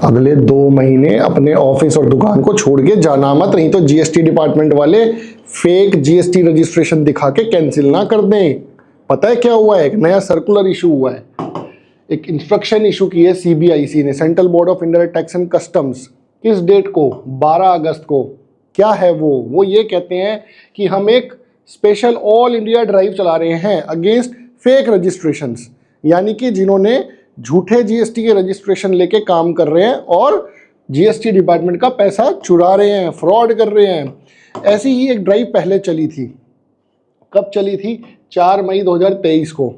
अगले 2 महीने अपने ऑफिस और दुकान को छोड़ के जाना मत, नहीं तो जीएसटी डिपार्टमेंट वाले फेक जीएसटी रजिस्ट्रेशन दिखा के कैंसिल ना कर दें। पता है क्या हुआ है? एक नया सर्कुलर इशू हुआ है, एक इंस्ट्रक्शन इशू की है सीबीआईसी ने, central board of indirect tax and customs. किस डेट को? 12 अगस्त को। क्या है वो ये कहते हैं कि हम एक स्पेशल ऑल इंडिया ड्राइव चला रहे हैं अगेंस्ट फेक रजिस्ट्रेशंस, यानी कि जिन्होंने झूठे जीएसटी के रजिस्ट्रेशन लेके काम कर रहे हैं और जीएसटी डिपार्टमेंट का पैसा चुरा रहे हैं, फ्रॉड कर रहे हैं। ऐसी ही एक ड्राइव पहले चली थी। कब चली थी? 4 मई 2023 को।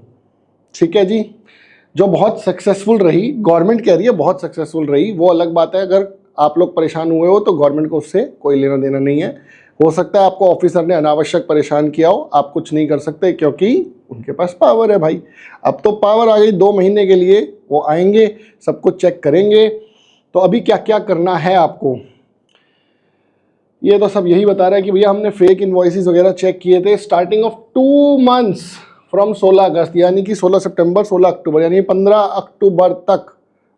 ठीक है जी, जो बहुत सक्सेसफुल रही। गवर्नमेंट कह रही है बहुत सक्सेसफुल रही, वो अलग बात है। अगर आप लोग परेशान हुए हो तो गवर्नमेंट को उससे कोई लेना देना नहीं है। हो सकता है आपको ऑफिसर ने अनावश्यक परेशान किया हो, आप कुछ नहीं कर सकते क्योंकि उनके पास पावर है भाई। अब तो पावर आ गई 2 महीने के लिए, वो आएंगे, सब कुछ चेक करेंगे। तो अभी क्या क्या करना है आपको, ये तो सब यही बता रहा है कि भैया हमने फेक इनवॉइसेस वगैरह चेक किए थे स्टार्टिंग ऑफ 2 मंथ्स फ्रॉम 16 अगस्त, यानी कि 16 सितंबर 16 अक्टूबर, यानी 15 अक्टूबर तक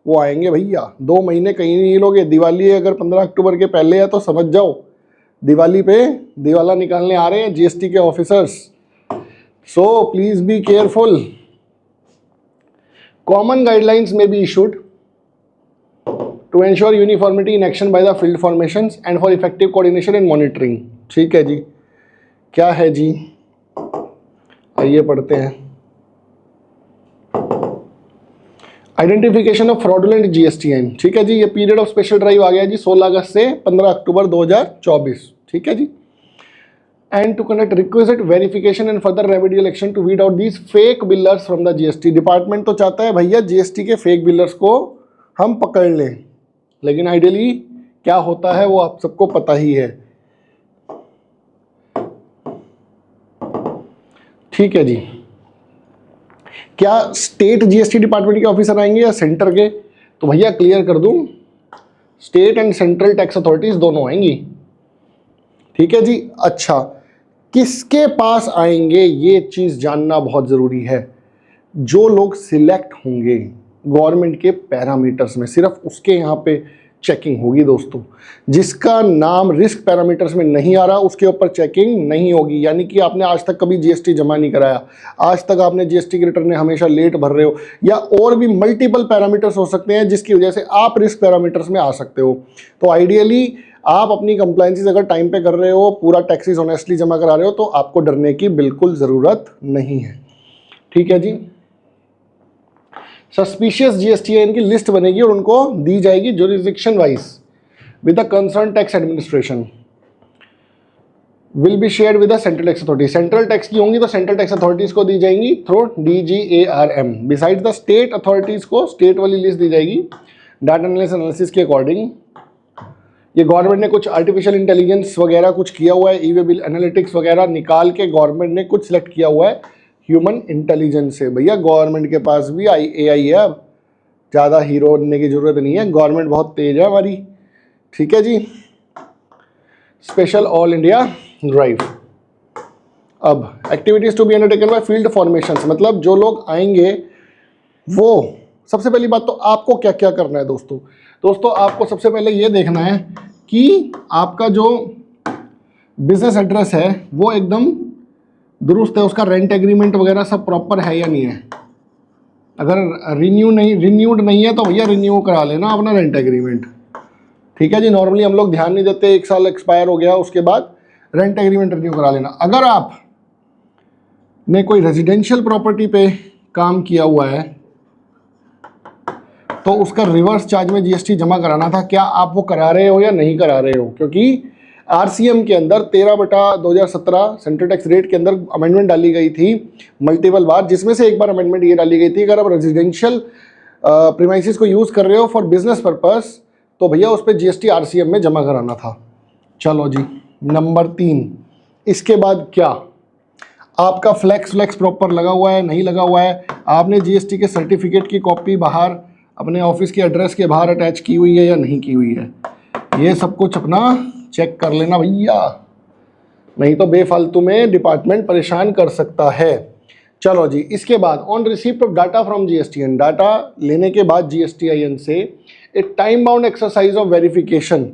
वो आएंगे भैया। 2 महीने कहीं नहीं लोगे। दिवाली अगर 15 अक्टूबर के पहले है तो समझ जाओ दिवाली पे दिवाला निकालने आ रहे हैं जीएसटी के officers. So please be careful. Common guidelines may be issued to ensure uniformity in action by the field formations and for effective coordination and monitoring. ठीक है जी, क्या है जी, आइए पढ़ते हैं। Identification of fraudulent GSTN. ठीक है जी, ये पीरियड ऑफ स्पेशल ड्राइव आ गया जी 16 अगस्त से 15 अक्टूबर 2024। ठीक है जी, and to conduct requisite verification and further remedial action to weed out these fake billers from the GST. Department तो चाहता है भैया जीएसटी के फेक बिलर्स को हम पकड़ लें, लेकिन आइडियली क्या होता है वो आप सबको पता ही है। ठीक है जी, क्या स्टेट जीएसटी डिपार्टमेंट के ऑफिसर आएंगे या सेंटर के? तो भैया क्लियर कर दूं, state and central tax authorities दोनों आएंगी। ठीक है जी, अच्छा किसके पास आएंगे ये चीज जानना बहुत जरूरी है। जो लोग सिलेक्ट होंगे गवर्नमेंट के पैरामीटर्स में, सिर्फ उसके यहाँ पे चेकिंग होगी दोस्तों। जिसका नाम रिस्क पैरामीटर्स में नहीं आ रहा उसके ऊपर चेकिंग नहीं होगी। यानी कि आपने आज तक कभी जीएसटी जमा नहीं कराया, आज तक आपने जीएसटी के रिटर्न हमेशा लेट भर रहे हो, या और भी मल्टीपल पैरामीटर्स हो सकते हैं जिसकी वजह से आप रिस्क पैरामीटर्स में आ सकते हो। तो आइडियली आप अपनी कंप्लायंसेस अगर टाइम पे कर रहे हो, पूरा टैक्सेस ऑनेस्टली जमा करा रहे हो, तो आपको डरने की बिल्कुल ज़रूरत नहीं है। ठीक है जी, सस्पिशियस जीएसटीएन की लिस्ट बनेगी और उनको दी जाएगी jurisdiction wise with the concern tax administration, will be shared with the central tax authority. Central tax की होंगी तो सेंट्रल टैक्स अथॉरिटीज को दी जाएंगी through DGARM। Beside the state authorities को स्टेट वाली लिस्ट दी जाएगी डाटा एनालिसिस के अकॉर्डिंग। ये गवर्नमेंट ने कुछ आर्टिफिशियल इंटेलिजेंस वगैरह कुछ किया हुआ है, ई-वे बिल एनालिटिक्स वगैरह निकाल के गवर्नमेंट ने कुछ सिलेक्ट किया हुआ है ह्यूमन इंटेलिजेंस से। भैया गवर्नमेंट के पास भी AI है, अब ज़्यादा हीरो बनने की जरूरत नहीं है, गवर्नमेंट बहुत तेज है हमारी। ठीक है जी, स्पेशल ऑल इंडिया ड्राइव। अब activities to be undertaken by field formations, मतलब जो लोग आएंगे वो, सबसे पहली बात तो आपको क्या क्या करना है दोस्तों आपको सबसे पहले ये देखना है कि आपका जो बिजनेस एड्रेस है वो एकदम दुरुस्त है, उसका रेंट एग्रीमेंट वगैरह सब प्रॉपर है या नहीं है। अगर रिन्यूड नहीं है तो भैया रिन्यू करा लेना अपना रेंट एग्रीमेंट। ठीक है जी, नॉर्मली हम लोग ध्यान नहीं देते, 1 साल एक्सपायर हो गया उसके बाद रेंट एग्रीमेंट रिन्यू करा लेना। अगर आप ने कोई रेजिडेंशियल प्रॉपर्टी पे काम किया हुआ है तो उसका रिवर्स चार्ज में जीएसटी जमा कराना था। क्या आप वो करा रहे हो या नहीं करा रहे हो? क्योंकि आरसीएम के अंदर 13/2017 सेंट्रल टैक्स रेट के अंदर अमेंडमेंट डाली गई थी मल्टीपल बार, जिसमें से एक बार अमेंडमेंट ये डाली गई थी अगर आप रेजिडेंशियल प्रीमाइसेस को यूज़ कर रहे हो फॉर बिजनेस पर्पस तो भैया उस पर जीएसटी आरसीएम में जमा कराना था। चलो जी, नंबर 3, इसके बाद क्या आपका फ्लैक्स प्रॉपर लगा हुआ है नहीं लगा हुआ है, आपने जीएसटी के सर्टिफिकेट की कॉपी बाहर अपने ऑफिस के एड्रेस के बाहर अटैच की हुई है या नहीं की हुई है, ये सब कुछ अपना चेक कर लेना भैया, नहीं तो बेफालतू में डिपार्टमेंट परेशान कर सकता है। चलो जी, इसके बाद on receipt of data from GSTN, data लेने के बाद जीएसटीआईएन से ए time bound exercise of verification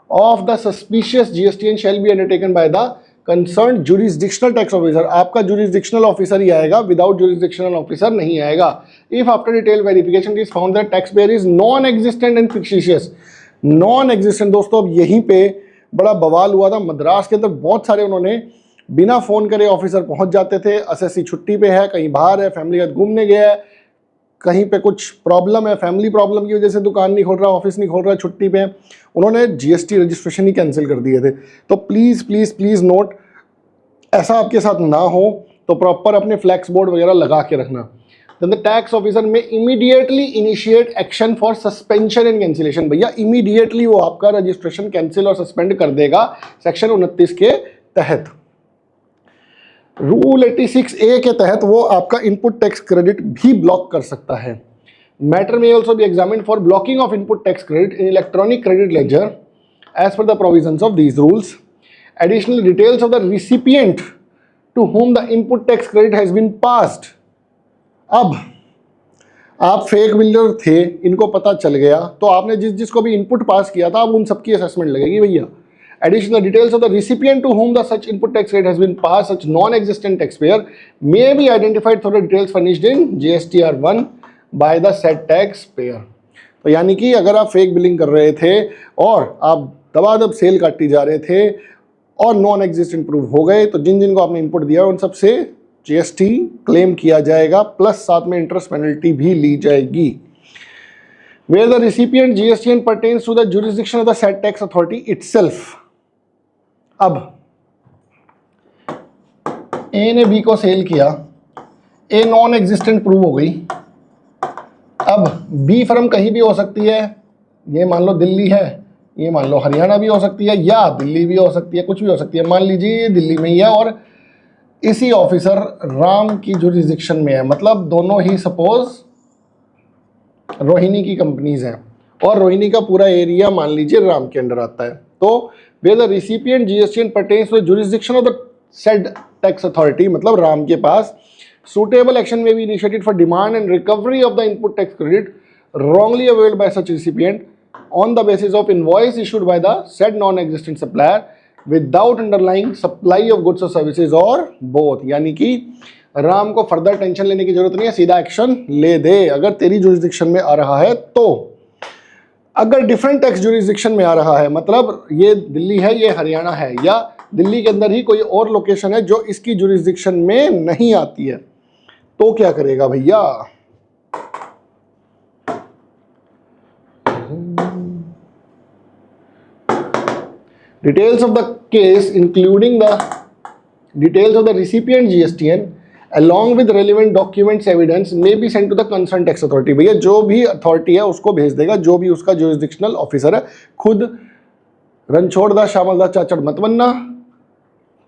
of the suspicious GSTN shall be undertaken by the concern jurisdictional tax officer. आपका जुरिस्डिक्शनल ऑफिसर ही आएगा, विदाउट जुरिस्डिक्शनल ऑफिसर नहीं आएगा। If after detail verification is found that tax payer is non existent and fictitious. Non existent दोस्तों, अब यहीं पे बड़ा बवाल हुआ था मद्रास के अंदर। बहुत सारे उन्होंने बिना फोन करे ऑफिसर पहुंच जाते थे, एसएससी छुट्टी पे है, कहीं बाहर है, फैमिली के साथ घूमने गया है, कहीं पे कुछ प्रॉब्लम है, फैमिली प्रॉब्लम की वजह से दुकान नहीं खोल रहा, ऑफिस नहीं खोल रहा, छुट्टी पे, उन्होंने जीएसटी रजिस्ट्रेशन ही कैंसिल कर दिए थे। तो प्लीज़ प्लीज़ प्लीज़ नोट, ऐसा आपके साथ ना हो तो प्रॉपर अपने फ्लैक्स बोर्ड वगैरह लगा के रखना। Then the tax officer may immediately initiate action for suspension and cancellation। भैया इमीडिएटली वो आपका रजिस्ट्रेशन कैंसिल और सस्पेंड कर देगा सेक्शन 29 के तहत। रूल 86A के तहत वो आपका इनपुट टैक्स क्रेडिट भी ब्लॉक कर सकता है। मैटर में also be examined for blocking of input tax credit in electronic credit ledger as per the provisions of these rules. Additional details of the recipient to whom the input tax credit has been passed। अब आप fake builder थे, इनको पता चल गया, तो आपने जिसको भी इनपुट पास किया था, अब उन सबकी असेसमेंट लगेगी भैया। Additional details of the recipient to whom the such input tax rate has been passed, such non-existent taxpayer may be identified through the details furnished in GSTR1 by the said taxpayer। तो यानी कि अगर आप fake billing कर रहे थे और आप दबादब सेल काटती जा रहे थे और नॉन एग्जिस्टेंट प्रूव हो गए, तो जिन जिनको आपने इनपुट दिया उन सबसे जीएसटी क्लेम किया जाएगा, प्लस साथ में इंटरेस्ट पेनल्टी भी ली जाएगी। Where the recipient GSTN pertains to the jurisdiction of the said tax authority itself। अब ए ने बी को सेल किया, ए नॉन एग्जिस्टेंट प्रूव हो गई। अब बी फर्म कहीं भी हो सकती है, ये मान लो दिल्ली है, ये मान लो हरियाणा भी हो सकती है, या दिल्ली भी हो सकती है, कुछ भी हो सकती है। मान लीजिए ये दिल्ली में ही है और इसी ऑफिसर राम की जुरिस्डिक्शन में है, मतलब दोनों ही सपोज रोहिणी की कंपनीज हैं और रोहिणी का पूरा एरिया मान लीजिए राम के अंडर आता है। तो where the recipient GSTN pertains to the jurisdiction of the said tax authority, मतलब राम के पास, suitable action may be initiated for demand and recovery of the input tax credit wrongly availed by such recipient on the basis of invoice issued by the said non-existent supplier without underlying supply of goods or services or both। यानी कि राम को further tension लेने की जरूरत नहीं है, सीधा action ले दे अगर तेरी जुरिस्डिक्शन में आ रहा है तो। अगर डिफरेंट टैक्स जुरिस्डिक्शन में आ रहा है, मतलब ये दिल्ली है, ये हरियाणा है, या दिल्ली के अंदर ही कोई और लोकेशन है जो इसकी जुरिस्डिक्शन में नहीं आती है, तो क्या करेगा भैया? Details of the case including the details of the recipient GSTN along with relevant documents evidence may be sent to the concerned tax authority। भैया जो भी अथॉरिटी है उसको भेज देगा, जो भी उसका जुरिस्डिक्शनल ऑफिसर है। खुद रणछोड़ दास श्यामल दास चाचड़ मत बनना,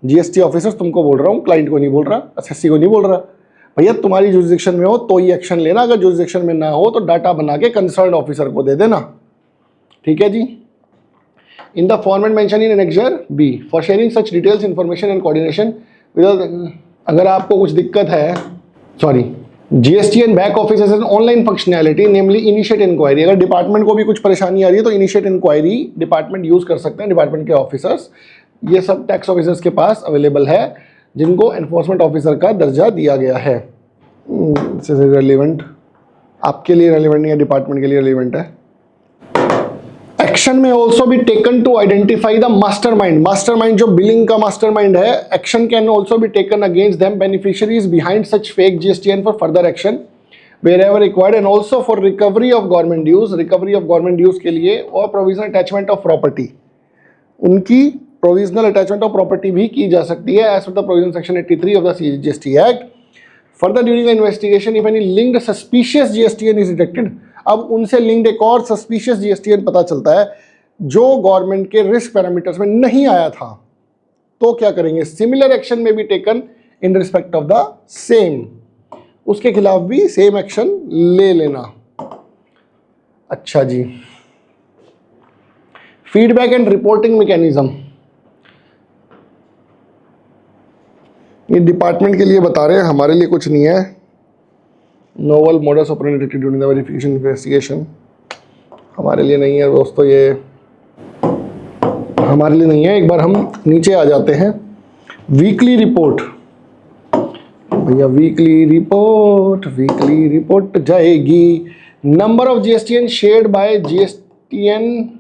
जीएसटी ऑफिसर तुमको बोल रहा हूँ, क्लाइंट को नहीं बोल रहा, एसएससी को नहीं बोल रहा। भैया तुम्हारी जुरिस्डिक्शन में हो तो ही एक्शन लेना, अगर जुरिस्डिक्शन में ना हो तो डाटा बना के कंसर्न ऑफिसर को दे देना, ठीक है जी। In the format mention in annexure B for sharing such details information and coordination with. अगर आपको कुछ दिक्कत है, sorry, GSTN back office as an online functionality namely initiate inquiry. अगर डिपार्टमेंट को भी कुछ परेशानी आ रही है तो इनिशिएट इंक्वायरी डिपार्टमेंट यूज कर सकते हैं, डिपार्टमेंट के ऑफिसर्स। ये सब टैक्स ऑफिसर्स के पास अवेलेबल है जिनको एनफोर्समेंट ऑफिसर का दर्जा दिया गया है। रेलिवेंट आपके लिए रेलिवेंट नहीं है, डिपार्टमेंट के लिए रेलिवेंट है। एक्शन में also be taken to identify the mastermind. Mastermind जो बिलिंग का मास्टरमाइंड है, action can also be taken against them beneficiaries behind such fake GSTN for further action wherever required and also for recovery of government dues। Recovery of government dues के लिए और provisional attachment of property, उनकी provisional attachment of property भी की जा सकती है as per the provision section 83 of the GST act. Further during the investigation if any linked suspicious GSTN is detected. अब उनसे लिंक्ड एक और सस्पिशियस जीएसटीएन पता चलता है जो गवर्नमेंट के रिस्क पैरामीटर्स में नहीं आया था, तो क्या करेंगे? सिमिलर एक्शन में be taken in respect of the same, उसके खिलाफ भी सेम एक्शन ले लेना। अच्छा जी, फीडबैक एंड रिपोर्टिंग मैकेनिज्म। ये डिपार्टमेंट के लिए बता रहे हैं, हमारे लिए कुछ नहीं है। Novel modus operandi during the verification investigation, हमारे लिए नहीं है दोस्तों, ये हमारे लिए नहीं है। एक बार हम नीचे आ जाते हैं। वीकली रिपोर्ट भैया, वीकली रिपोर्ट जाएगी। Number of GSTN shared by GSTN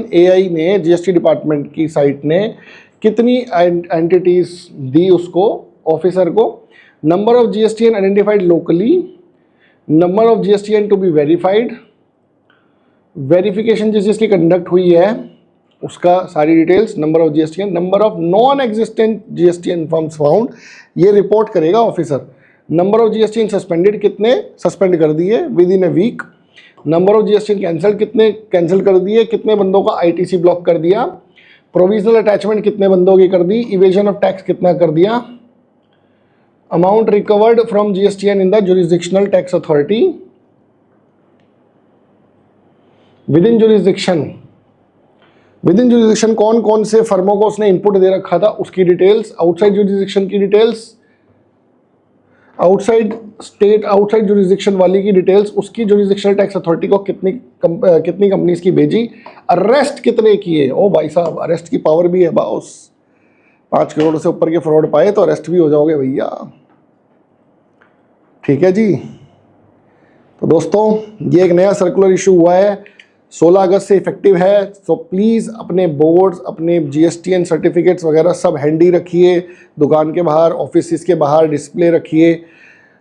AI ने, जीएसटी डिपार्टमेंट की साइट ने कितनी एंटिटीज दी उसको, ऑफिसर को। Number of GSTN identified locally, number of GSTN to be verified, verification जिस जिसकी कंडक्ट हुई है उसका सारी details, number of GSTN, number of non existent GSTN firms found, ये रिपोर्ट करेगा officer. Number of GSTN suspended, कितने सस्पेंड कर दिए within a week. Number of GSTN cancel, कितने कैंसिल कर दिए, कितने बंदों का आईटीसी ब्लॉक कर दिया। प्रोविजनल अटैचमेंट कितने बंदों की कर दी, इवेजन ऑफ टैक्स कितना कर दिया। Amount recovered from GSTN in the jurisdictional tax authority. With in jurisdiction कौन कौन से फर्मों को उसने इनपुट दे रखा था उसकी डिटेल्स। आउटसाइड जुरिसडिक्शन की details, outside state, outside jurisdiction वाली की डिटेल्स, उसकी जुरिसडिक्शनल टैक्स अथॉरिटी को कितनी कंपनीज की भेजी, अरेस्ट कितने किए। ओ भाई साहब, अरेस्ट की पावर भी है बॉस। 5 करोड़ से ऊपर के फ्रॉड पाए तो अरेस्ट भी हो जाओगे भैया। ठीक है जी। तो दोस्तों, ये एक नया सर्कुलर इशू हुआ है, 16 अगस्त से इफेक्टिव है। सो प्लीज़ अपने बोर्ड्स, अपने जीएसटीएन सर्टिफिकेट्स वगैरह सब हैंडी रखिए, दुकान के बाहर, ऑफिस के बाहर डिस्प्ले रखिए,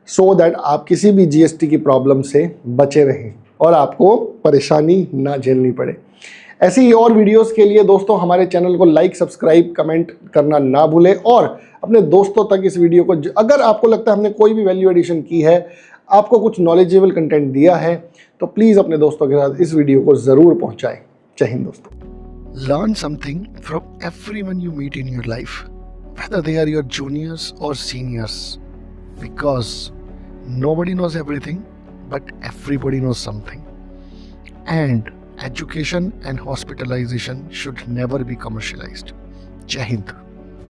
सो दैट आप किसी भी जीएसटी की प्रॉब्लम से बचे रहें और आपको परेशानी ना झेलनी पड़े। ऐसी ही और वीडियोस के लिए दोस्तों हमारे चैनल को लाइक, सब्सक्राइब, कमेंट करना ना भूलें और अपने दोस्तों तक इस वीडियो को, अगर आपको लगता है हमने कोई भी वैल्यू एडिशन की है, आपको कुछ नॉलेजेबल कंटेंट दिया है, तो प्लीज़ अपने दोस्तों के साथ इस वीडियो को ज़रूर पहुंचाएं। जय हिंद दोस्तों। Learn something from everyone you meet in your life, whether they are your juniors or seniors, because nobody knows everything, but everybody knows something. And education and hospitalization should never be commercialized. Jai Hind.